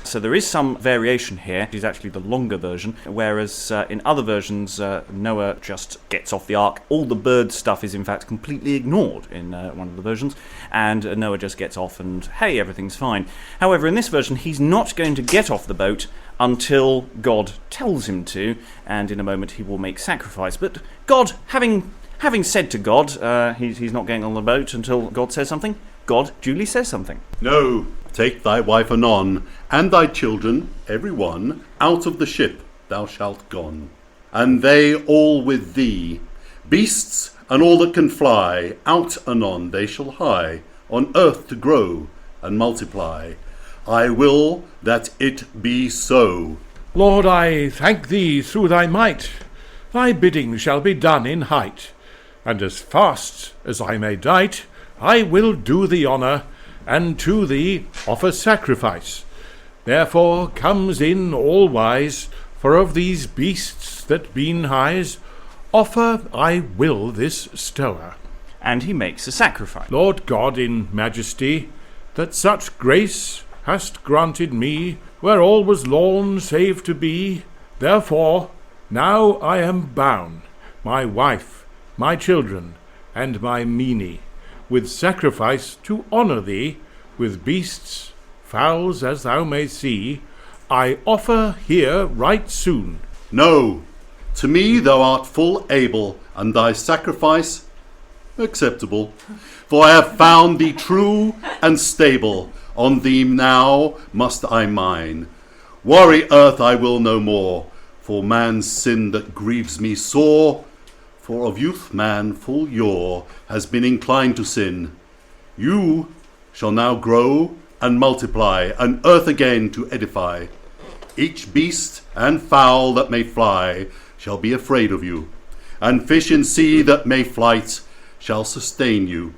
So there is some variation here. It's actually the longer version, whereas in other versions, Noah just gets off the ark. All the bird stuff is in fact completely ignored in one of the versions, and Noah just gets off and, hey, everything's fine. However, in this version, he's not going to get off the boat until God tells him to, and in a moment he will make sacrifice. But God, having said to God, he's not getting on the boat until God says something, God duly says something. No, take thy wife anon, and thy children, every one, out of the ship thou shalt gone, and they all with thee. Beasts and all that can fly, out anon they shall hie, on earth to grow and multiply. I will that it be so. Lord, I thank thee through thy might. Thy bidding shall be done in height, and as fast as I may dight, I will do thee honour, and to thee offer sacrifice. Therefore comes in all wise, for of these beasts that been highs, offer I will this stower. And he makes a sacrifice. Lord God in majesty, that such grace hast granted me, where all was lorn save to be, therefore now I am bound, my wife, my children, and my meanie, with sacrifice to honour thee, with beasts, fowls as thou may see, I offer here right soon. No, to me thou art full able, and thy sacrifice acceptable. For I have found thee true and stable, on thee now must I mine. Worry earth I will no more, for man's sin that grieves me sore. For of youth man full yore has been inclined to sin. You shall now grow and multiply, and earth again to edify. Each beast and fowl that may fly shall be afraid of you, and fish in sea that may flight shall sustain you.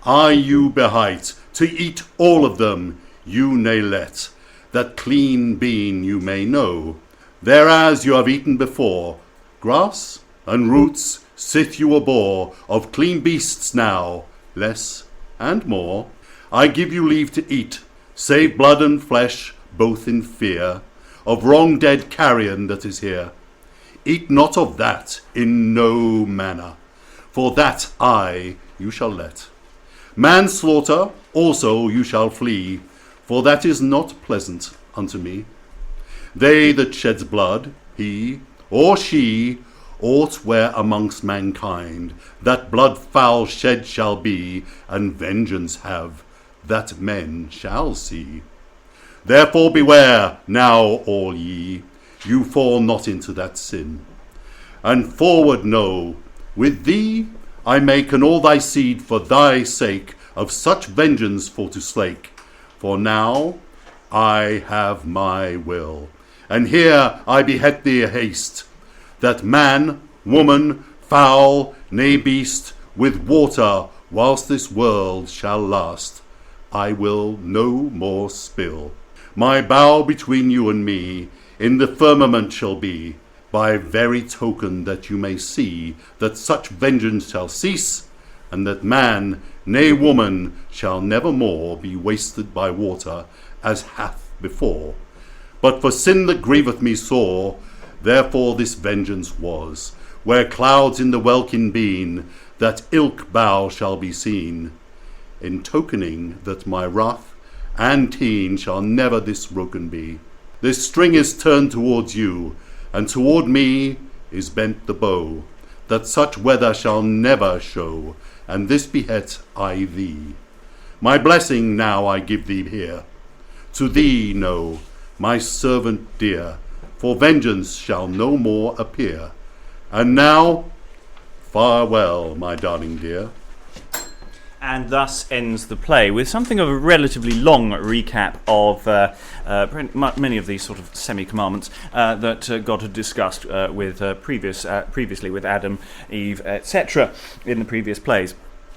I you behight, to eat all of them you nay let, that clean bean you may know. Thereas you have eaten before, grass and roots sith you abhor, of clean beasts now, less and more, I give you leave to eat, save blood and flesh, both in fear, of wrong dead carrion that is here. Eat not of that in no manner, for that you shall let. Manslaughter also you shall flee, for that is not pleasant unto me. They that sheds blood, he or she, aught where amongst mankind, that blood foul shed shall be, and vengeance have, that men shall see. Therefore beware now all ye, you fall not into that sin. And forward know, with thee I make and all thy seed for thy sake of such vengeance for to slake. For now I have my will, and here I behet thee haste, that man, woman, fowl, nay beast, with water, whilst this world shall last, I will no more spill. My bow between you and me in the firmament shall be, by very token that you may see that such vengeance shall cease, and that man, nay woman, shall never more be wasted by water, as hath before. But for sin that grieveth me sore, therefore this vengeance was, where clouds in the welkin been, that ilk bow shall be seen, in tokening that my wrath and teen shall never this broken be. This string is turned towards you, and toward me is bent the bow, that such weather shall never show, and this behet I thee. My blessing now I give thee here, to thee know, my servant dear, for vengeance shall no more appear. And now, farewell, my darling dear. And thus ends the play, with something of a relatively long recap of many of these sort of semi-commandments that God had discussed previously with Adam, Eve, etc. in the previous plays.